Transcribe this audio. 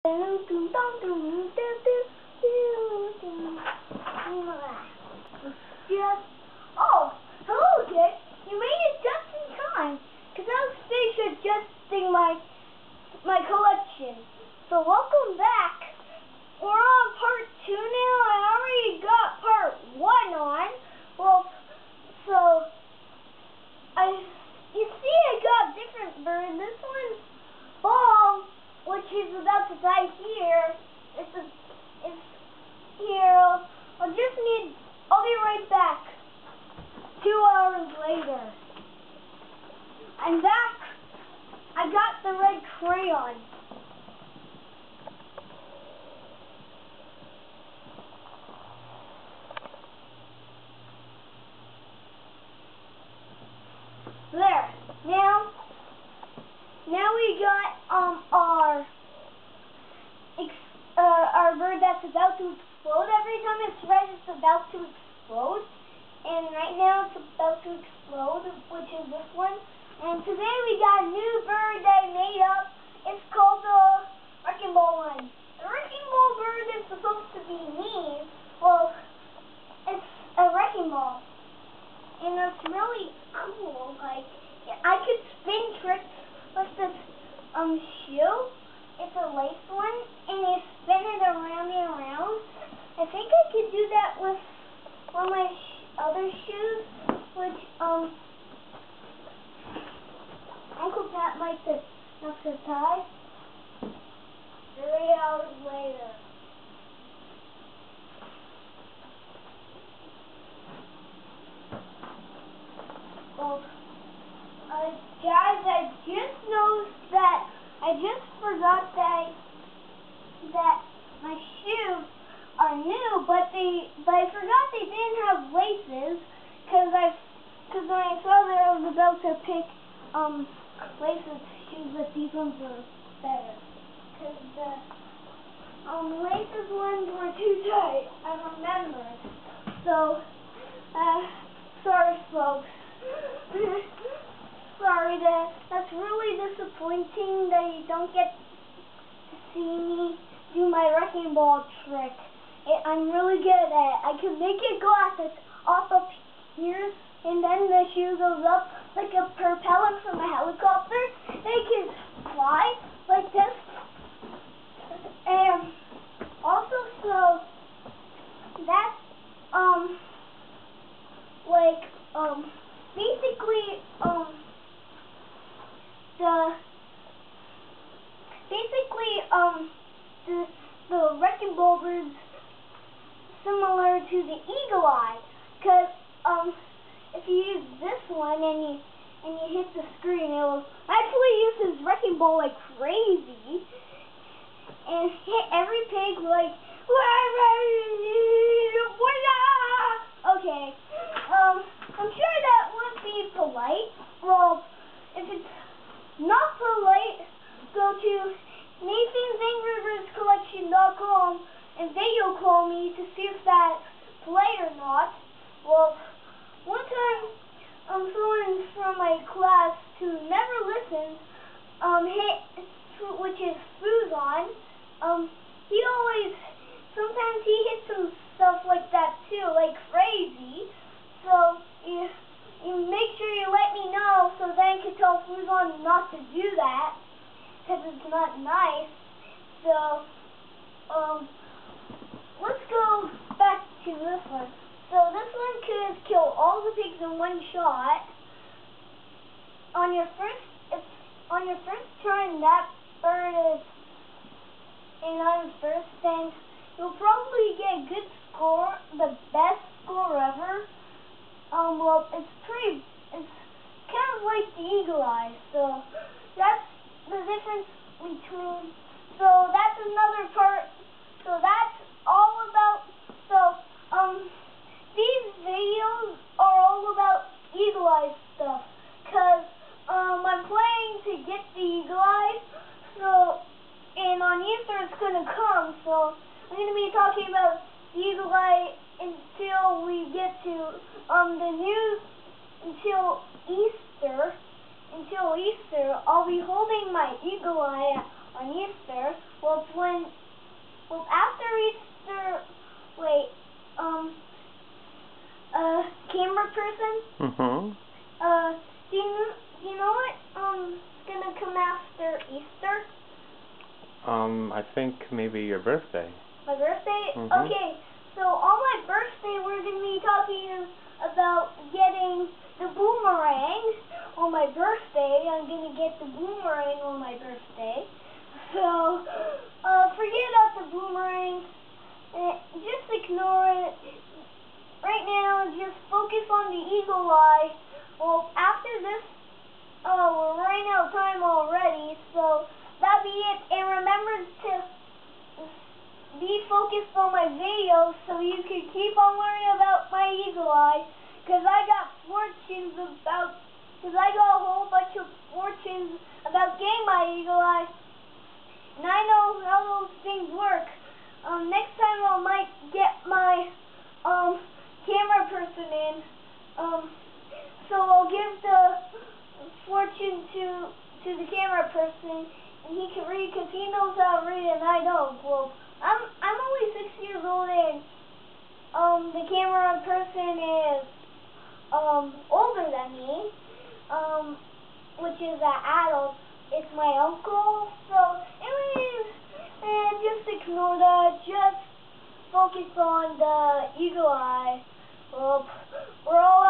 Oh, hello, kid. You made it just in time, because I was finished adjusting my collection. So welcome back. We're on part 2 now. I already got part 1 on. Well, so you see, I got a different bird. This one's Bomb, which is about to die here. It's here. I'll be right back. 2 hours later. I'm back. I got the red crayon. There. Now we got our bird that's about to explode. Every time it's red, it's about to explode. And right now it's about to explode, which is this one. And today we got a new bird that I made up. It's called the Wrecking Ball one. The Wrecking Ball bird is supposed to be me. Well, it's a wrecking ball. And it's really cool. Like, I could spin tricks with this shoe. It's a lace one, and you spin it around and around. I think I could do that with one of my other shoes, which Uncle Pat likes to tie. 3 hours later. Well, guys, I just noticed that I just forgot that my shoes are new, but I forgot they didn't have laces, because when I saw that I was about to pick laces shoes, but these ones were better, because the laces ones were too tight. I remembered. So sorry, folks. Sorry, that's really disappointing that you don't get to see me do my wrecking ball trick. I'm really good at it. I can make it go off up here, and then the shoe goes up like a propeller from a helicopter. They can fly like this. And also, so that's basically the wrecking ball bird's similar to the eagle eye, because if you use this one and you hit the screen, it will actually use his wrecking ball like crazy and hit every pig like okay. I'm sure that would be polite. Well, if it's not polite, go to Nathan'sAngryBirdsCollection.com and video call me to see if that's polite or not. Well, one time, someone from my class who never listens, which is Fuzon, sometimes he hits some stuff like that too, like crazy. So you make sure you let me know so then I can tell Fuzon not to do that, because it's not nice. So let's go back to this one. So this one could kill all the pigs in one shot. On your first turn, that bird is on first, then you'll probably get a good score, the best score ever. Well, it's kind of like the eagle eye, so that's the difference between, so that's another part, so that's all about, these videos are all about eagle eye stuff, because I'm planning to get the eagle eye, and on Easter it's going to come, so I'm going to be talking about the eagle eye until we get to until Easter. I'll be holding my eagle eye on Easter. After Easter, wait, camera person. Mm-hmm. Do you know what? Gonna come after Easter. I think maybe your birthday. My birthday? Mm-hmm. Okay, so on my birthday we're going to be talking about getting the boomerang on my birthday. I'm going to get the boomerang on my birthday. So, forget about the boomerang. Just ignore it. Right now, just focus on the eagle eye. Well, after this, we're running out of time already, so that'll be it. And remember to be focused on my videos so you can keep on learning about my eagle eye, because I got a whole bunch of fortunes about getting my eagle eye, and I know how those things work. Next time I might get my camera person in, so I'll give the fortune to the camera person, and he can read because he knows how to read and I don't. Well, I'm only 6 years old, and the camera person is older than me, which is an adult. It's my uncle. So anyways, just ignore that. Just focus on the eagle eye. Well, we're all